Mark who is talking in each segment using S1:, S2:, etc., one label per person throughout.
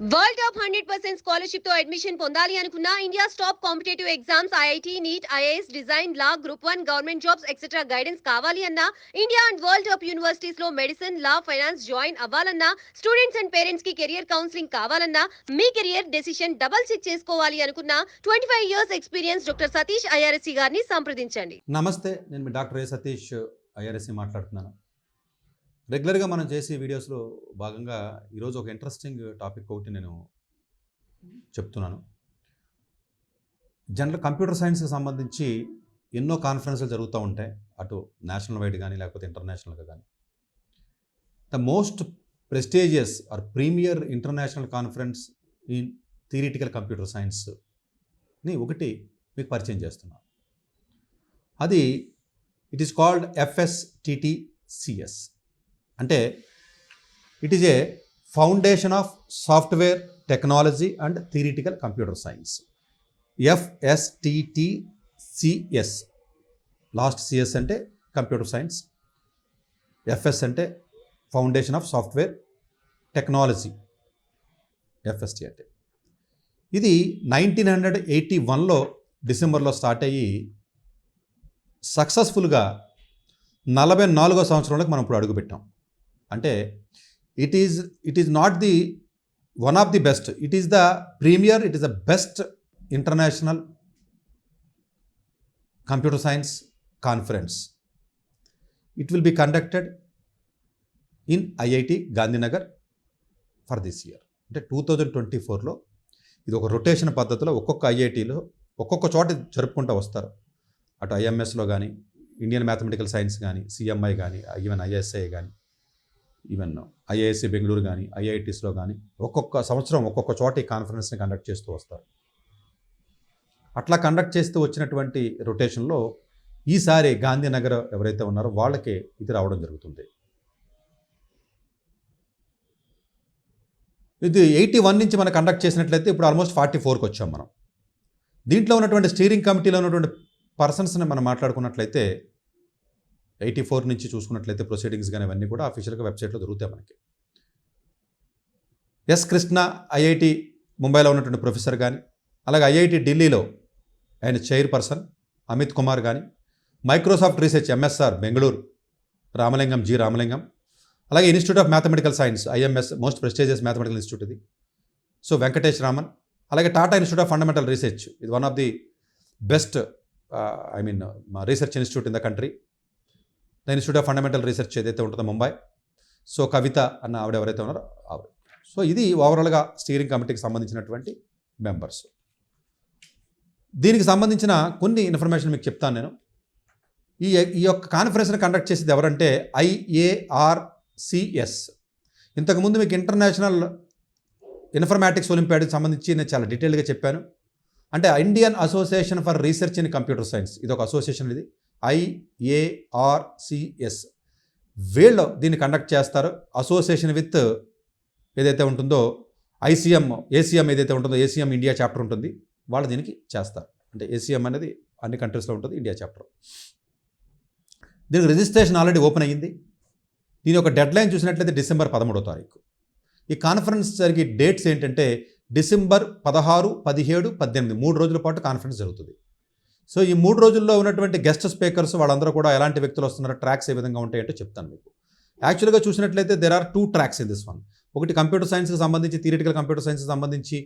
S1: World top 100% scholarship తో admission పొందాలి అనుకున్న India's top competitive exams IIT NEET IAS design law group 1 government jobs etcetera guidance కావాలి అన్నా India and world top universities లో medicine law finance join అవ్వాలన్నా students and parents కి career counselling కావాలన్నా మీ కెరియర్ డెసిషన్ డబుల్ చెక్ చేసుకోవాలి అనుకున్న 25 years experience doctor Satish IRSC గారిని సంప్రదించండి.
S2: నమస్తే, నేను మీ డాక్టర్ సతీష్ ఐఆర్ఎస్సి మాట్లాడుతున్నాను. రెగ్యులర్గా మనం చేసే వీడియోస్లో భాగంగా ఈరోజు ఒక ఇంట్రెస్టింగ్ టాపిక్ ఒకటి నేను చెప్తున్నాను. జనరల్ కంప్యూటర్ సైన్స్కి సంబంధించి ఎన్నో కాన్ఫరెన్స్లు జరుగుతూ ఉంటాయి, అటు నేషనల్ వైడ్ కానీ లేకపోతే ఇంటర్నేషనల్గా కానీ. The most prestigious or premier international conference in theoretical computer సైన్స్ని ఒకటి మీకు పరిచయం చేస్తున్నాను. అది ఇట్ ఈస్ కాల్డ్ FSTTCS. అంటే it is a foundation of software technology and theoretical computer science. FSTTCS, last CS అంటే కంప్యూటర్ సైన్స్, FS అంటే foundation of software technology, FST అంటే. ఇది 1981లో డిసెంబర్లో స్టార్ట్ అయ్యి సక్సెస్ఫుల్గా 44వ సంవత్సరంలోకి మనం ఇప్పుడు అడుగుపెట్టాం. అంటే it is not the one of the best, it is the premier, it is the best international computer science conference. It will be conducted in IIT Gandhinagar for this year. అంటే 2024లో ఇది ఒక రొటేషన్ పద్ధతిలో ఒక్కొక్క IITలో ఒక్కొక్క చోట జరుపుకుంటూ వస్తారు. అటు IMSలో కానీ, ఇండియన్ మ్యాథమెటికల్ సైన్స్ కానీ, CMI కానీ, ఈవెన్ ISI కానీ, ఈవెన్ IISc బెంగళూరు కానీ, IITస్లో కానీ ఒక్కొక్క సంవత్సరం ఒక్కొక్క చోట ఈ కాన్ఫరెన్స్ని కండక్ట్ చేస్తూ వస్తారు. అట్లా కండక్ట్ చేస్తూ వచ్చినటువంటి రొటేషన్లో ఈసారి గాంధీనగర్ ఎవరైతే ఉన్నారో వాళ్ళకే ఇది రావడం జరుగుతుంది. ఇది 81 నుంచి మనం కండక్ట్ చేసినట్లయితే ఇప్పుడు ఆల్మోస్ట్ 44కి వచ్చాం మనం. దీంట్లో ఉన్నటువంటి స్టీరింగ్ కమిటీలో ఉన్నటువంటి పర్సన్స్ని మనం మాట్లాడుకున్నట్లయితే 84 నుంచి చూసుకున్నట్లయితే ప్రొసీడింగ్స్ కానీ ఇవన్నీ కూడా అఫీషియల్గా వెబ్సైట్లో దొరుకుతాయి మనకి. ఎస్ కృష్ణ IIT ముంబైలో ఉన్నటువంటి ప్రొఫెసర్ కానీ, అలాగే IIT ఢిల్లీలో ఆయన చైర్పర్సన్ అమిత్ కుమార్ కానీ, Microsoft research MSR Bengaluru Ramalingam, G Ramalingam, అలాగే institute of mathematical science IMS, most prestigious mathematical institute ఇది. సో వెంకటేష్ రామన్, అలాగే Tata institute of fundamental research, ఇది one of the best research institute in the country. The institute of fundamental research ఏదైతే ఉంటుందో Mumbai. So కవిత అన్న ఆవిడ ఎవరైతే ఉన్నారో ఆవిడ. సో ఇది ఓవరాల్గా స్టీరింగ్ కమిటీకి సంబంధించినటువంటి మెంబర్స్. దీనికి సంబంధించిన కొన్ని ఇన్ఫర్మేషన్ మీకు చెప్తాను నేను. ఈ యొక్క కాన్ఫరెన్స్ని కండక్ట్ చేసేది ఎవరంటే IARCS. ఇంతకుముందు మీకు ఇంటర్నేషనల్ ఇన్ఫర్మాటిక్స్ ఒలింపియాడ్కి సంబంధించి నేను చాలా డీటెయిల్గా చెప్పాను. అంటే Indian association for research in computer science, ఇది ఒక అసోసియేషన్, ఇది IARCS. వీళ్ళు దీన్ని కండక్ట్ చేస్తారు. అసోసియేషన్ విత్ ఏదైతే ఉంటుందో ACM ఏదైతే ఉంటుందో, ACM ఇండియా చాప్టర్ ఉంటుంది, వాళ్ళు దీనికి చేస్తారు. అంటే ACM అనేది అన్ని కంట్రీస్లో ఉంటుంది, ఇండియా చాప్టర్. దీనికి రిజిస్ట్రేషన్ ఆల్రెడీ ఓపెన్ అయ్యింది. దీని యొక్క డెడ్లైన్ చూసినట్లయితే డిసెంబర్ 13వ తారీఖు. ఈ కాన్ఫరెన్స్ జరిగే డేట్స్ ఏంటంటే డిసెంబర్ 16, 17, 18, 3 రోజుల పాటు కాన్ఫరెన్స్ జరుగుతుంది. సో ఈ 3 రోజుల్లో ఉన్నటువంటి గెస్ట్ స్పీకర్స్ వాళ్ళందరూ కూడా ఎలాంటి వ్యక్తులు వస్తున్నారో, ట్రాక్స్ ఏ విధంగా ఉంటాయంటే చెప్తాను మీకు. యాక్చువల్గా చూసినట్లయితే there are 2 tracks in this one. ఒకటి కంప్యూటర్ సైన్స్కి సంబంధించి, థియరిటికల్ కంప్యూటర్ సైన్స్కి సంబంధించి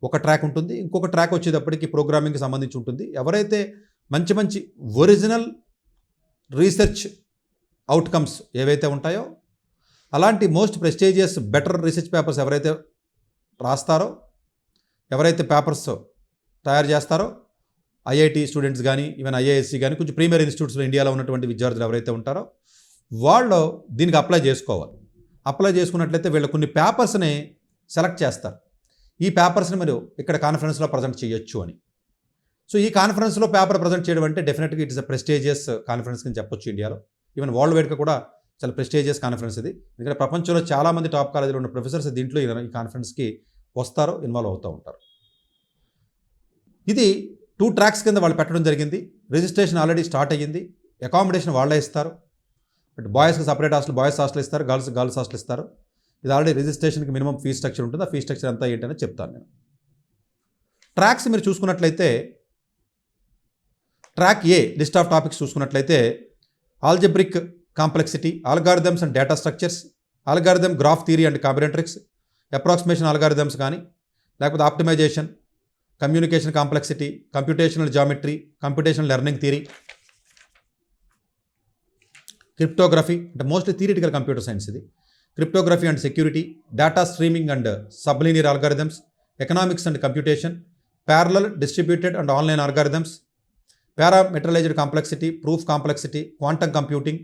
S2: ఒక ట్రాక్ ఉంటుంది. ఇంకొక ట్రాక్ వచ్చేటప్పటికి ప్రోగ్రామింగ్కి సంబంధించి ఉంటుంది. ఎవరైతే మంచి ఒరిజినల్ రీసెర్చ్ అవుట్కమ్స్ ఏవైతే ఉంటాయో, అలాంటి most prestigious better research papers ఎవరైతే రాస్తారో, ఎవరైతే పేపర్స్ తయారు చేస్తారో, IIT స్టూడెంట్స్ కానీ, ఈవెన్ IISc కానీ, కొంచెం ప్రీమియర్ ఇన్స్టిట్యూట్స్లో ఇండియాలో ఉన్నటువంటి విద్యార్థులు ఎవరైతే ఉంటారో వాళ్ళు దీనికి అప్లై చేసుకోవాలి. అప్లై చేసుకున్నట్లయితే వీళ్ళు కొన్ని పేపర్స్ని సెలెక్ట్ చేస్తారు. ఈ పేపర్స్ని మీరు ఇక్కడ కాన్ఫరెన్స్లో ప్రజెంట్ చేయొచ్చు అని. సో ఈ కాన్ఫరెన్స్లో పేపర్ ప్రజెంట్ చేయడం అంటే డెఫినెట్గా it is a prestigious conference అని చెప్పొచ్చు. ఇండియాలో ఈవెన్ వరల్డ్ వైడ్గా కూడా చాలా ప్రెస్టీజియస్ కాన్ఫరెన్స్ ఇది. ఎందుకంటే ప్రపంచంలో చాలామంది టాప్ కాలేజీలో ఉన్న ప్రొఫెసర్స్ దీంట్లో ఈ కాన్ఫరెన్స్కి వస్తారో, ఇన్వాల్వ్ అవుతూ ఉంటారు. ఇది 2 ట్రాక్స్ కింద వాళ్ళు పెట్టడం జరిగింది. రిజిస్ట్రేషన్ ఆల్రెడీ స్టార్ట్ అయ్యింది. అకామిడేషన్ వాళ్ళే ఇస్తారు. బట్ బాయ్స్కి సపరేట్ హాస్టల్, బాయ్స్ హాస్టల్ ఇస్తారు, గర్ల్స్ హాస్టల్ ఇస్తారు. ఇది ఆల్రెడీ రిజిస్ట్రేషన్కి మినిమం ఫీ స్ట్రక్చర్ ఉంటుంది. ఆ ఫీ స్ట్రక్చర్ అంతా ఏంటనే చెప్తాను నేను. ట్రాక్స్ మీరు చూసుకున్నట్లయితే track A list of topics చూసుకున్నట్లయితే algebraic complexity, algorithms and data structures, algorithm graph theory and combinatorics, approximation algorithms కానీ, లేకపోతే optimisation, communication complexity, computational geometry, computational learning theory, cryptography అంటే మోస్ట్లీ థియరిటికల్ కంప్యూటర్ సైన్స్ ఇది, cryptography and security, data streaming and sublinear algorithms, economics and computation, parallel distributed and online algorithms, parameterised complexity, proof complexity, quantum computing,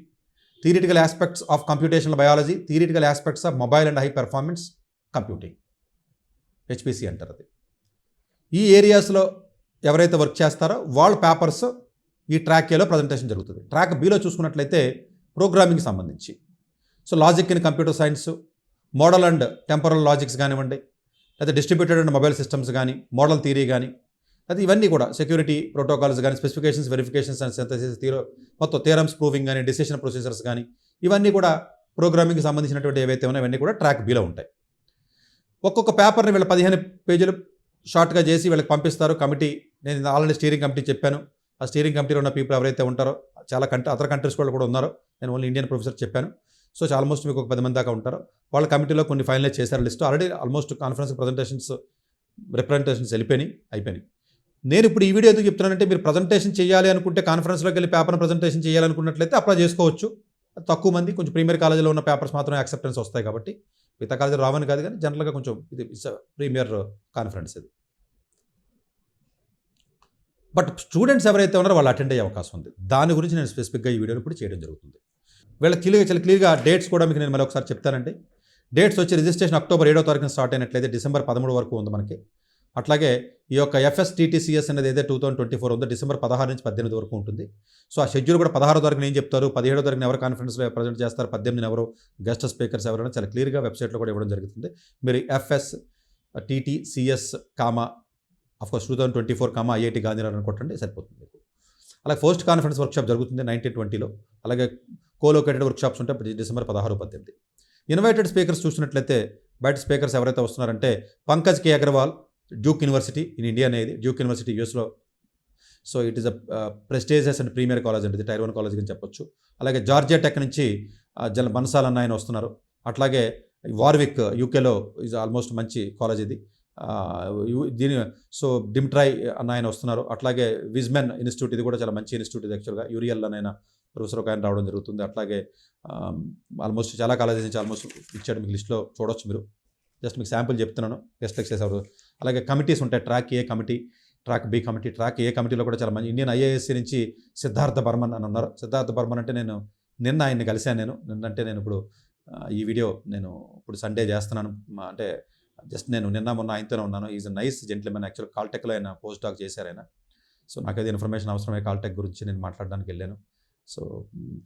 S2: theoretical aspects of computational biology, theoretical aspects of mobile and high performance computing, HPC అంటారు అది. ఈ ఏరియాస్లో ఎవరైతే work చేస్తారో వాళ్ళ papers ఈ track ఏలో presentation జరుగుతుంది. ట్రాక్ బిలో చూసుకున్నట్లయితే ప్రోగ్రామింగ్ సంబంధించి, so logic in computer science, model and temporal logics కానివ్వండి, లేదా డిస్ట్రిబ్యూటెడ్ అండ్ మొబైల్ సిస్టమ్స్ కానీ, మోడల్ థియరీ కానీ, అది ఇవన్నీ కూడా సెక్యూరిటీ ప్రోటోకాల్స్ కానీ, స్పెసిఫికేషన్స్, వెరిఫికేషన్స్ అండ్ సింథసిస్, మొత్తం థియరమ్స్ ప్రూవింగ్ కానీ, డిసిషన్ ప్రొసీజర్స్ కానీ, ఇవన్నీ కూడా ప్రోగ్రామింగ్కి సంబంధించినటువంటి ఏవైతే ఉన్నాయో ఇవన్నీ కూడా ట్రాక్ బిలో ఉంటాయి. ఒక్కొక్క పేపర్ని వీళ్ళ 15 పేజీలు షార్ట్గా చేసి వీళ్ళకి పంపిస్తారు కమిటీ. నేను ఆల్రెడీ స్టీరింగ్ కమిటీ చెప్పాను. ఆ స్టీరింగ్ కమిటీలో ఉన్న పీపుల్ ఎవరైతే ఉంటారో చాలా అదర్ కంట్రీస్ వాళ్ళు కూడా ఉన్నారు, నేను ఓన్లీ ఇండియన్ ప్రొఫెసర్ చెప్పాను. సో ఆల్మోస్ట్ మీకు ఒక 10 మంది దాకా ఉంటారు. వాళ్ళ కమిటీలో కొన్ని ఫైనలైజ్ చేశారు list. Already almost conference presentations representations అయిపోయినాయి. నేను ఇప్పుడు ఈ వీడియో ఎందుకు చెప్తున్నానంటే, మీరు ప్రజెంటేషన్ చేయాలి అనుకుంటే, కాన్ఫరెన్స్లోకి వెళ్ళి పేపర్ని ప్రజెంటేషన్ చేయాలనుకున్నట్లయితే అప్లై చేసుకోవచ్చు. తక్కువ మంది, కొంచెం ప్రీమియర్ కాలేజీలో ఉన్న పేపర్స్ మాత్రమే యాక్సెప్టెన్స్ వస్తాయి కాబట్టి, మిగతా కాలేజీలో రావని కాదు, కానీ జనరల్గా కొంచెం ఇది ప్రీమియర్ కాన్ఫరెన్స్ ఇది. బట్ స్టూడెంట్స్ ఎవరైతే ఉన్నారో వాళ్ళు అటెండ్ అయ్యే అవకాశం ఉంది. దాని గురించి నేను స్పెసిఫిక్గా ఈ వీడియోని ఇప్పుడు చేయడం జరుగుతుంది. వీళ్ళకి చాలా క్లియర్గా డేట్స్ కూడా మీకు నేను మళ్ళీ ఒకసారి చెప్తానండి. డేట్స్ వచ్చి రిజిస్ట్రేషన్ అక్టోబర్ 7వ తారీఖున స్టార్ట్ అయినట్లయితే డిసెంబర్ 13 వరకు ఉంది మనకి. అట్లాగే ఈ యొక్క FSTTCS అనేది ఏదైతే 2024 ఉందో డిసెంబర్ 16 నుంచి 18 వరకు ఉంటుంది. సో ఆ షెడ్యూల్ కూడా 16వ తారీఖున ఏం చెప్తారు, 17వ తారీఖున ఎవరు కాన్ఫరెన్స్లో ప్రజెంట్ చేస్తారు, 18 ఎవరు గెస్ట్ స్పీకర్స్ ఎవరైనా చాలా క్లియర్గా వెబ్సైట్లో కూడా ఇవ్వడం జరుగుతుంది. మీరు FSTTCS అఫ్కోర్స్ 2024 IIT గాంధీనగర్ అని కొట్టండి సరిపోతుంది మీకు. అలాగే ఫస్ట్ కాన్ఫరెన్స్ వర్క్షాప్ జరుగుతుంది 1920లో. అలాగే కోలోకేటెడ్ వర్క్షాప్స్ ఉంటాయి డిసెంబర్ 16, 18. ఇన్వైటెడ్ స్పీకర్స్ చూసినట్లయితే బయట స్పీకర్స్ ఎవరైతే వస్తున్నారంటే Pankaj K Agarwal, Duke University in India అనేది, డ్యూక్ యూనివర్సిటీ యూఎస్లో. So it is a prestigious and premier college అంటే టైర్ 1 కాలేజ్ అని చెప్పొచ్చు. అలాగే జార్జియా టెక్ నుంచి బన్సాల్ అన్న ఆయన వస్తున్నారు. అట్లాగే వార్విక్ యూకేలో ఈజ్ ఆల్మోస్ట్ మంచి కాలేజ్ ఇది. సో డిమ్ట్రాయ్ అన్న ఆయన వస్తున్నారు. అట్లాగే విజ్మెన్ ఇన్స్టిట్యూట్, ఇది కూడా చాలా మంచి ఇన్స్టిట్యూట్ ఇది యాక్చువల్గా. యూరియల్ అన్న ప్రొఫెసర్ ఒక ఆయన రావడం జరుగుతుంది. అట్లాగే ఆల్మోస్ట్ చాలా కాలేజెస్ నుంచి ఆల్మోస్ట్ ఇచ్చాడు, మీకు లిస్ట్లో చూడొచ్చు మీరు. జస్ట్ మీకు శాంపుల్ చెప్తున్నాను, గెస్ట్ లెక్చర్స్ ఎవరు. అలాగే కమిటీస్ ఉంటాయి, track A committee, track B committee. Track A కమిటీలో కూడా చాలా మంచి ఇండియన్ IISc నుంచి సిద్ధార్థ బర్మన్ అని ఉన్నారు. సిద్ధార్థ బర్మన్ అంటే నేను నిన్న ఆయన్ని కలిశాను. నిన్నంటే నేను ఇప్పుడు ఈ వీడియో నేను ఇప్పుడు సండే చేస్తున్నాను. అంటే జస్ట్ నేను నిన్న మొన్న ఆయనతోనే ఉన్నాను. Is a nice gentlemen. Actual కాల్టెక్లో ఆయన పోస్ట్ డాక్ చేశారు ఆయన. సో నాకు అది ఇన్ఫర్మేషన్ అవసరమే, కాల్టెక్ గురించి నేను మాట్లాడడానికి వెళ్ళాను. సో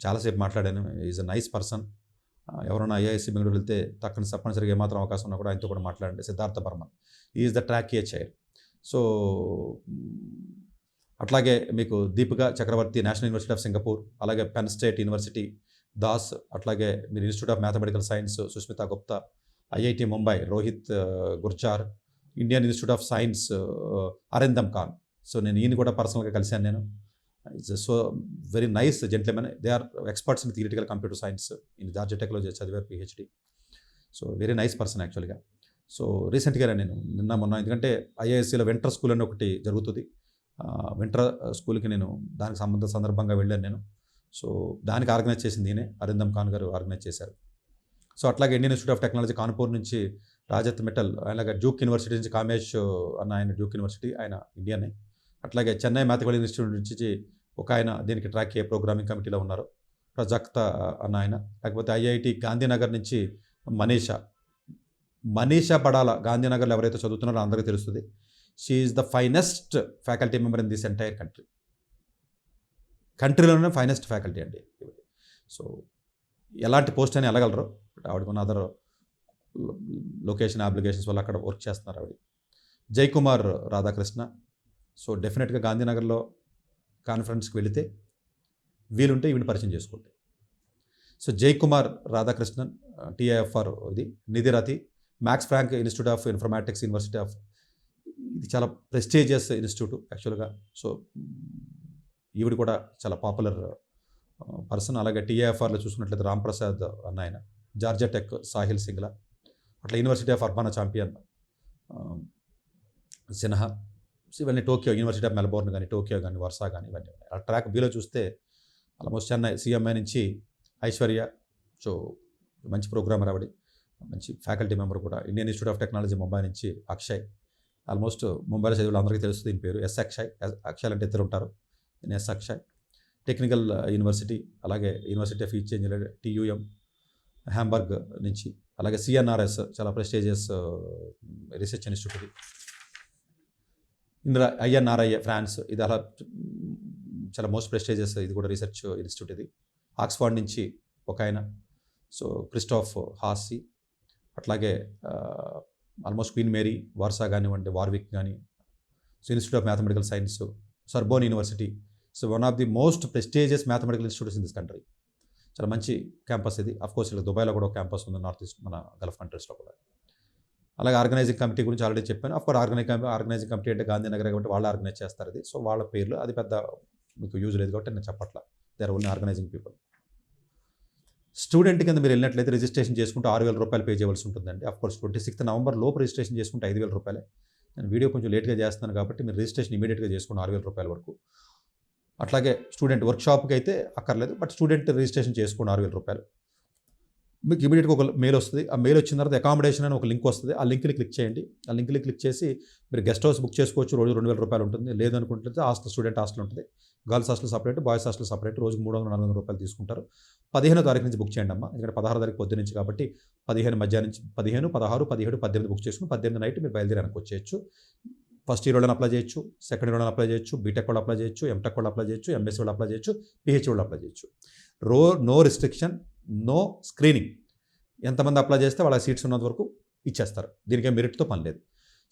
S2: చాలాసేపు మాట్లాడాను. Is a nice person. ఎవరైనా IISc బెంగళూరు వెళ్తే తప్పనిసరిగా ఏమాత్రం అవకాశం ఉన్నా కూడా ఆయనతో కూడా మాట్లాడండి. Siddhartha Barman is the track a chair. So అట్లాగే మీకు Deepika Chakraborty, national university of Singapore, అలాగే పెన్ స్టేట్ యూనివర్సిటీ దాస్, అట్లాగే మీరు institute of mathematical science Susmita Gupta, IIT Mumbai Rohit Gurjar, Indian institute of science Arindam Khan. So నేను ఈయన కూడా పర్సనల్గా కలిశాను నేను. So very nice gentlemen. They are experts in theoretical computer science. In Georgia టెక్లో చదివారు PhD. So very nice person యాక్చువల్గా. సో రీసెంట్గా నేను నిన్న మొన్న, ఎందుకంటే IIScలో వింటర్ స్కూల్ అని ఒకటి జరుగుతుంది. వింటర్ స్కూల్కి నేను దానికి సందర్భంగా వెళ్ళాను నేను. సో దానికి ఆర్గనైజ్ చేసింది ఈయనే, అరిందమ్ ఖాన్ గారు ఆర్గనైజ్ చేశారు. సో అట్లాగే Indian institute of technology Kanpur నుంచి రాజత్ మిట్టల్, అలాగే డ్యూక్ యూనివర్సిటీ నుంచి కామేష్ అన్న ఆయన, డ్యూక్ యూనివర్సిటీ ఆయన ఇండియానే. అట్లాగే చెన్నై మ్యాథమెటికల్ ఇన్స్టిట్యూట్ నుంచి ఒక ఆయన దీనికి ట్రాక్ ఏ ప్రోగ్రామింగ్ కమిటీలో ఉన్నారు, ప్రజక్త అన్న ఆయన. లేకపోతే IIT గాంధీనగర్ నుంచి మనీషా పడాల, గాంధీనగర్లో ఎవరైతే చదువుతున్నారో అందరికీ తెలుస్తుంది. She is the finest faculty member in this entire కంట్రీలోనే ఫైనెస్ట్ ఫ్యాకల్టీ అండి. సో ఎలాంటి పోస్ట్ అని వెళ్ళగలరు, బట్ ఆవిడ కొన్ని అదర్ లొకేషన్ అప్లికేషన్స్ వల్ల అక్కడ వర్క్ చేస్తున్నారు ఆవిడ. జయకుమార్ రాధాకృష్ణ. సో డెఫినెట్గా గాంధీనగర్లో కాన్ఫరెన్స్కి వెళితే వీలుంటే ఈవిని పరిచయం చేసుకోండి. సో జయకుమార్ రాధాకృష్ణన్ టీఐఎఫ్ఆర్ ఇది, నిధిరతి, Max Planck institute of informatics university of, ఇది చాలా ప్రెస్టీజియస్ ఇన్స్టిట్యూట్ యాక్చువల్గా. సో ఈవిడ కూడా చాలా పాపులర్ పర్సన్. అలాగే టీఐఎఫ్ఆర్లో చూసుకున్నట్లయితే రామ్ ప్రసాద్ అన్న ఆయన, జార్జియా టెక్ సాహిల్ సింగ్లా, అట్లా university of Urbana Champaign Sinha. So ఇవన్నీ టోక్యో, యూనివర్సిటీ ఆఫ్ మెల్బోర్న్ కానీ, టోక్యో కానీ, వర్సా కానీ ఇవన్నీ ఉన్నాయి. ఆ ట్రాక్ బిలో చూస్తే ఆల్మోస్ట్ చెన్నై సిఎంఐ నుంచి ఐశ్వర్య, సో మంచి ప్రోగ్రామర్ ఆవిడ, మంచి ఫ్యాకల్టీ మెంబర్ కూడా. Indian institute of technology Mumbai నుంచి అక్షయ్, ఆల్మోస్ట్ ముంబైలో చదివిన అందరికీ తెలుస్తుంది దీని పేరు. ఎస్ అక్షయ్, అక్షయ్ అంటే ఇద్దరు ఉంటారు, నేను ఎస్ అక్షయ్. టెక్నికల్ యూనివర్సిటీ, అలాగే university of each engineer TUM Hamburg నుంచి, అలాగే సిఎన్ఆర్ఎస్ చాలా ప్రెస్టీజియస్ రీసెర్చ్ ఇన్స్టిట్యూట్ ఇది. ఐఎన్ఆర్ఐ ఫ్రాన్స్, ఇది అలా చాలా మోస్ట్ ప్రెస్టీజియస్, ఇది కూడా రీసెర్చ్ ఇన్స్టిట్యూట్ ఇది. ఆక్స్ఫర్డ్ నుంచి ఒక ఆయన, సో క్రిస్టాఫ్ హాసీ. అట్లాగే ఆల్మోస్ట్ క్వీన్ మేరీ, వార్సా కానివ్వండి, వార్విక్ కానీ, so institute of mathematical science, Sorbonne university, so one of the most prestigious mathematical institutes in this country. చాలా మంచి క్యాంపస్ ఇది. అఫ్కోర్స్ ఇలా దుబాయ్లో కూడా ఒక క్యాంపస్ ఉంది, నార్త్ ఈస్ట్ మన గల్ఫ్ కంట్రీస్లో కూడా. అలాగే ఆర్గనైజింగ్ కమిటీ గురించి ఆల్రెడీ చెప్పాను. అఫ్కోర్స్ ఆర్గనైజింగ్ కమిటీ అంటే గాంధీనగర్ కాబట్టి వాళ్ళు ఆర్గనైజ్ చేస్తారు ఇది. సో వాళ్ళ పేర్లు అది పెద్ద మీకు యూజ్ లేదు కాబట్టి నేను చెప్పట్లా, they are only organising people. Student కింద మీరు వెళ్ళినట్లయితే రిజిస్ట్రేషన్ చేసుకుంటే 6,000 రూపాయలు పే చేయవలసి ఉంటుందండి. అఫ్కోర్స్ 26 నవంబర్ లోపు రిజిస్ట్రేషన్ చేసుకుంటే 5,000 రూపాయలే. నేను వీడియో కొంచెం లేట్గా చేస్తున్నాను కాబట్టి మీరు రిజిస్ట్రేషన్ ఇమీడియట్గా చేసుకుని 6,000 రూపాయల వరకు. అట్లాగే స్టూడెంట్ వర్క్షాప్కి అయితే అక్కర్లేదు, బట్ స్టూడెంట్ రిజిస్ట్రేషన్ చేసుకోండి 6,000 రూపాయలు. మీకు ఇమీడియట్గా ఒక మెయిల్ వస్తుంది. ఆ మెయిల్ వచ్చిన తర్వాత అకామిడేషన్ అని ఒక లింక్ వస్తుంది. ఆ లింక్ని క్లిక్ చేయండి. ఆ లింక్ని క్లిక్ చేసి మీరు గెస్ట్ హౌస్ బుక్ చేసుకోవచ్చు. రోజు 2,000 రూపాయలు ఉంటుంది. లేదనుకుంటే హాస్టల్, స్టూడెంట్ హాస్టల్ ఉంటుంది. Girls hostel separate, boys hostel separate. రోజుకు 300-400 రూపాయలు తీసుకుంటారు. 15వ తారీఖు నుంచి బుక్ చేయండి అమ్మా, ఎందుకంటే 16వ తారీఖు పొద్దు నుంచి కాబట్టి 15 మధ్యాహ్నం నుంచి 15, 16, 17, 18 బుక్ చేసుకుని 18 నైట్ మీరు బయలుదేరానికి వచ్చేయచ్చు. ఫస్ట్ ఇయర్ వాళ్ళని అప్లై చేయొచ్చు, సెకండ్ ఇయర్ వాళ్ళని అప్లై చేయొచ్చు, బీటెక్ వాళ్ళు అప్లై చేయొచ్చు, ఎంటెక్ వాళ్ళు అప్లై చేయొచ్చు, ఎంఎస్సీ వాళ్ళు అప్లై చేయొచ్చు, పిహెచ్డి వాళ్ళు అప్లై చేయొచ్చు. No restriction, no screening. ఎంతమంది అప్లై చేస్తే వాళ్ళ సీట్స్ ఉన్నంత వరకు ఇచ్చేస్తారు. దీనికి మెరిట్తో పని లేదు.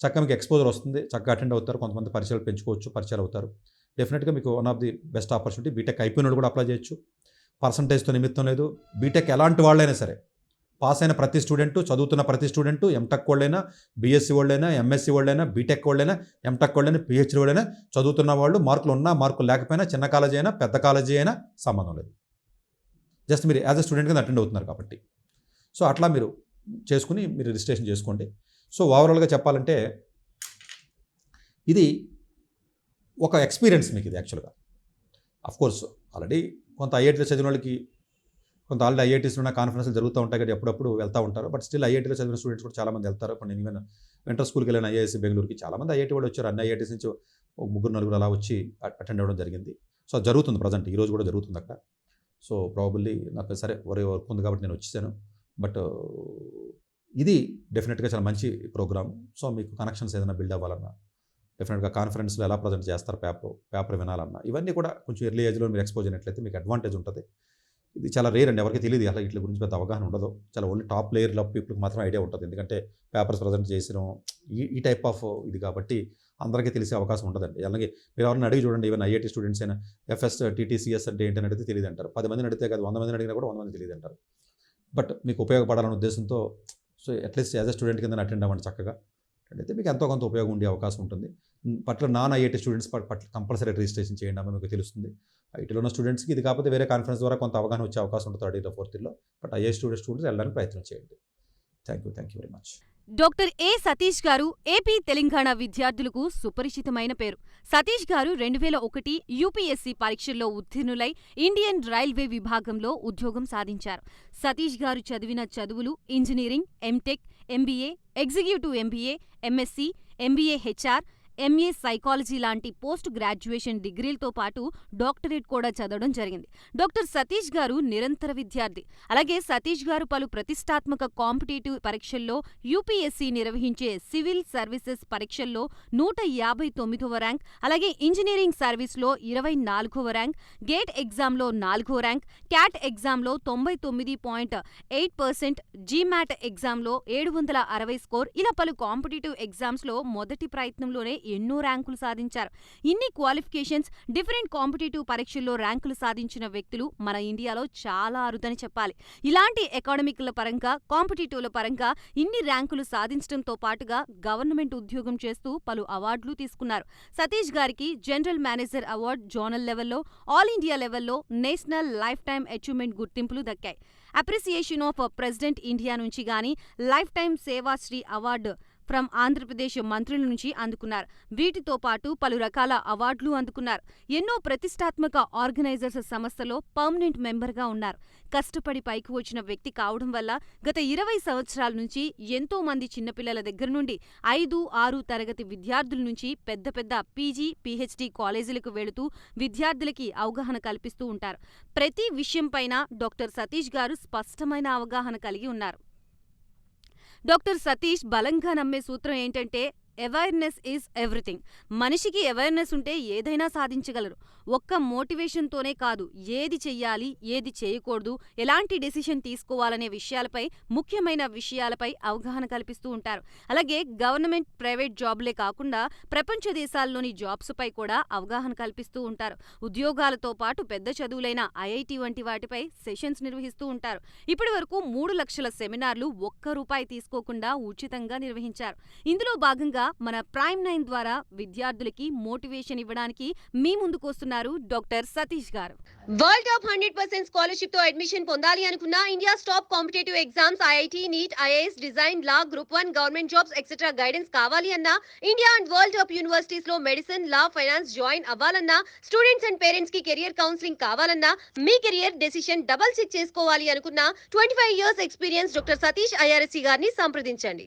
S2: చక్కగా మీకు ఎక్స్పోజర్ వస్తుంది, చక్కగా అటెండ్ అవుతారు. కొంతమంది పరిచయాలు పెంచుకోవచ్చు, పరిచయాలు అవుతారు. డెఫినెట్గా మీకు one of the best opportunity. BTech అయిపోయిన వాళ్ళు కూడా అప్లై చేయొచ్చు. పర్సంటేజ్తో నిమిత్తం లేదు. బీటెక్ ఎలాంటి వాళ్ళైనా సరే, పాస్ అయిన ప్రతి స్టూడెంటు, చదువుతున్న ప్రతి స్టూడెంటు, ఎంటెక్ వాళ్ళైనా, బీఎస్సీ వాళ్ళైనా, ఎంఎస్సీ వాళ్ళైనా, బీటెక్ వాళ్ళైనా, ఎంటెక్ వాళ్ళైనా, పిహెచ్డి వాళ్ళైనా, చదువుతున్న వాళ్ళు మార్కులు ఉన్నా మార్కులు లేకపోయినా, చిన్న కాలేజీ అయినా పెద్ద కాలేజీ అయినా సంబంధం లేదు. జస్ట్ మీరు యాజ్ అ స్టూడెంట్ కింద అటెండ్ అవుతున్నారు కాబట్టి. సో అట్లా మీరు చేసుకుని మీరు రిజిస్ట్రేషన్ చేసుకోండి. సో ఓవరాల్గా చెప్పాలంటే ఇది ఒక ఎక్స్పీరియన్స్ మీకు ఇది యాక్చువల్గా. అఫ్కోర్స్ ఆల్రెడీ కొంత ఐఐటీలో చదివిన వాళ్ళకి, కొంత ఆల్రెడీ ఐఐటీస్లో ఉన్న కాన్ఫరెన్స్లు జరుగుతూ ఉంటాయి కాబట్టి ఎప్పుడప్పుడు వెళ్తూ ఉంటారు. బట్ స్టిల్ ఐఐటీలో చదివిన స్టూడెంట్స్ కూడా చాలామంది వెళ్తారు. ఇప్పుడు నేను ఈవెన్ వెంటర్ స్కూల్కి వెళ్ళిన ఐఐఎస్సీ బెంగళూరుకి చాలామంది ఐఐటీ వాళ్ళు వచ్చారు. అన్ని ఐఐటీస్ నుంచి 3-4 అలా వచ్చి అటెండ్ అవ్వడం జరిగింది. సో జరుగుతుంది ప్రజెంట్, ఈరోజు కూడా జరుగుతుంది అక్కడ. సో ప్రాబబ్లీ నాకు సరే వర్క్ ఉంది కాబట్టి నేను వచ్చేసాను. బట్ ఇది డెఫినెట్గా చాలా మంచి ప్రోగ్రామ్. సో మీకు కనెక్షన్స్ ఏదైనా బిల్డ్ అవ్వాలన్నా, డెఫినెట్గా కాన్ఫరెన్స్లో ఎలా ప్రజెంట్ చేస్తారు, పేపర్ వినాలన్నా, ఇవన్నీ కూడా కొంచెం ఎర్లీ ఏజ్లో మీరు ఎక్స్పోజ్ అయినట్లయితే మీకు అడ్వాంటేజ్ ఉంటుంది. ఇది చాలా రేర్ అండి, ఎవరికి తెలియదు అలా వీటి గురించి పెద్ద అవగాహన ఉండదు. చాలా ఓన్లీ టాప్ లేయర్ ఆఫ్ పీపుల్కి మాత్రం ఐడియా ఉంటుంది. ఎందుకంటే పేపర్స్ ప్రజెంట్ చేసిన ఈ టైప్ ఆఫ్ ఇది కాబట్టి అందరికీ తెలిసే అవకాశం ఉండదండి. అలాగే మీరు ఎవరైనా అడిగి చూడండి, ఈవెన్ ఐఐటీ స్టూడెంట్స్ అయినా ఎఫ్ఎస్ టీటీసీఎస్ అంటే ఏంటని అడిగితే తెలియదు అంటారు. 10 మందిని అడిగితే కాదు, 100 మందిని అడిగినా కూడా 100 మంది తెలియదు అంటారు. బట్ మీకు ఉపయోగపడాలనే ఉద్దేశంతో so at least as a student కింద అటెండ్ అవ్వండి చక్కగా. అయితే మీకు ఎంతో కొంత ఉపయోగం ఉండే అవకాశం ఉంటుంది. పర్టికులర్ నాన్ ఐఐటీ స్టూడెంట్స్ పట్ల కంపల్సరీ రిజిస్ట్రేషన్ చేయండి అమ్మ, మీకు తెలుస్తుంది. ఐటీలో ఉన్న స్టూడెంట్స్కి ఇది కాకపోతే వేరే కాన్ఫరెన్స్ ద్వారా కొంత అవగాహన వచ్చే అవకాశం ఉంటుంది 3rd ఇయర్ 4th ఇయర్లో. బట్ ఐఐటీ స్టూడెంట్స్ వెళ్ళడానికి ప్రయత్నం చేయండి. Thank you very much.
S3: Doctor ఏ సతీష్ గారు ఏపీ తెలంగాణ విద్యార్థులకు సుపరిచితమైన పేరు. సతీష్ గారు 2001 యూపీఎస్సీ పరీక్షల్లో ఉత్తీర్ణులై ఇండియన్ రైల్వే విభాగంలో ఉద్యోగం సాధించారు. సతీష్ గారు చదివిన చదువులు engineering, MTech, MBA, executive MBA, MSc, MBA HR, MA psychology లాంటి పోస్ట్ గ్రాడ్యుయేషన్ డిగ్రీలతో పాటు డాక్టరేట్ కూడా చదవడం జరిగింది. డాక్టర్ సతీష్ గారు నిరంతర విద్యార్థి. అలాగే సతీష్ గారు పలు ప్రతిష్టాత్మక కాంపిటేటివ్ పరీక్షల్లో యూపీఎస్సీ నిర్వహించే సివిల్ సర్వీసెస్ పరీక్షల్లో 159వ ర్యాంక్, అలాగే ఇంజనీరింగ్ సర్వీస్లో 24వ ర్యాంక్, గేట్ ఎగ్జామ్లో 4వ ర్యాంక్, క్యాట్ ఎగ్జామ్లో 99.8%, జీమాట్ ఎగ్జామ్లో 760 స్కోర్, ఇలా పలు కాంపిటేటివ్ ఎగ్జామ్స్లో మొదటి ప్రయత్నంలోనే ఎన్నో ర్యాంకులు సాధించారు. ఇన్ని క్వాలిఫికేషన్స్, డిఫరెంట్ కాంపిటేటివ్ పరీక్షల్లో ర్యాంకులు సాధించిన వ్యక్తులు మన ఇండియాలో చాలా అరుదని చెప్పాలి. ఇలాంటి అకాడమిక్ల పరంగా, కాంపిటేటివ్ల పరంగా ఇన్ని ర్యాంకులు సాధించడంతో పాటుగా గవర్నమెంట్ ఉద్యోగం చేస్తూ పలు అవార్డులు తీసుకున్నారు. సతీష్ గారికి జనరల్ మేనేజర్ అవార్డు జోనల్ లెవెల్లో, ఆల్ ఇండియా లెవెల్లో నేషనల్ లైఫ్ టైమ్ అచీవ్మెంట్ గుర్తింపులు దక్కాయి. అప్రిసియేషన్ ఆఫ్ ప్రెసిడెంట్ ఇండియా నుంచి గానీ lifetime Sevashri award from Andhra Pradesh మంత్రుల నుంచి అందుకున్నారు. వీటితో పాటు పలు రకాల అవార్డులు అందుకున్నారు. ఎన్నో ప్రతిష్టాత్మక ఆర్గనైజర్స్ సంస్థలో పర్మనెంట్ మెంబర్గా ఉన్నారు. కష్టపడి పైకి వచ్చిన వ్యక్తి కావడం వల్ల గత 20 సంవత్సరాల నుంచి ఎంతో మంది చిన్నపిల్లల దగ్గర నుండి 5, 6 తరగతి విద్యార్థుల నుంచి పెద్ద పెద్ద పీజీ, పీహెచ్డీ కాలేజీలకు వెళుతూ విద్యార్థులకి అవగాహన కల్పిస్తూ ఉంటారు. ప్రతి విషయంపైన డాక్టర్ సతీష్ గారు స్పష్టమైన అవగాహన కలిగి ఉన్నారు. డాక్టర్ సతీష్ బలంగా నమ్మే సూత్రం ఏంటంటే అవేర్నెస్ ఈజ్ ఎవ్రీథింగ్. మనిషికి అవేర్నెస్ ఉంటే ఏదైనా సాధించగలరు. ఒక్క మోటివేషన్తోనే కాదు, ఏది చెయ్యాలి, ఏది చేయకూడదు, ఎలాంటి డెసిషన్ తీసుకోవాలనే విషయాలపై, ముఖ్యమైన విషయాలపై అవగాహన కల్పిస్తూ ఉంటారు. అలాగే గవర్నమెంట్, ప్రైవేట్ జాబ్లే కాకుండా ప్రపంచ దేశాల్లోని జాబ్స్ పై కూడా అవగాహన కల్పిస్తూ ఉంటారు. ఉద్యోగాలతో పాటు పెద్ద చదువులైన ఐఐటి వంటి వాటిపై సెషన్స్ నిర్వహిస్తూ ఉంటారు. ఇప్పటి వరకు 3 లక్షల సెమినార్లు ఒక్క రూపాయి తీసుకోకుండా ఉచితంగా నిర్వహించారు. ఇందులో భాగంగా మన ప్రైమ్ 9 ద్వారా విద్యార్థులకి మోటివేషన్ ఇవ్వడానికి మీ ముందుకు వస్తున్నారు డాక్టర్ సతీష్ గారు.
S1: వరల్డ్ టాప్ 100% స్కాలర్షిప్ తో అడ్మిషన్ పొందాలి అనుకున్నా India top competitive exams IIT, NEET, IAS, design, law, group 1, government jobs etcetera guidance కావాలి అన్నా, India and world top universities లో మెడిసిన్, లా, ఫైనాన్స్ జాయిన్ అవ్వాలన్నా, స్టూడెంట్స్ అండ్ పేరెంట్స్ కి career counselling కావాలన్నా, మీ కెరియర్ డెసిషన్ డబుల్ చెక్ చేసుకోవాలి అనుకున్నా 25 years experience doctor Satish IRSC గారిని సంప్రదించండి.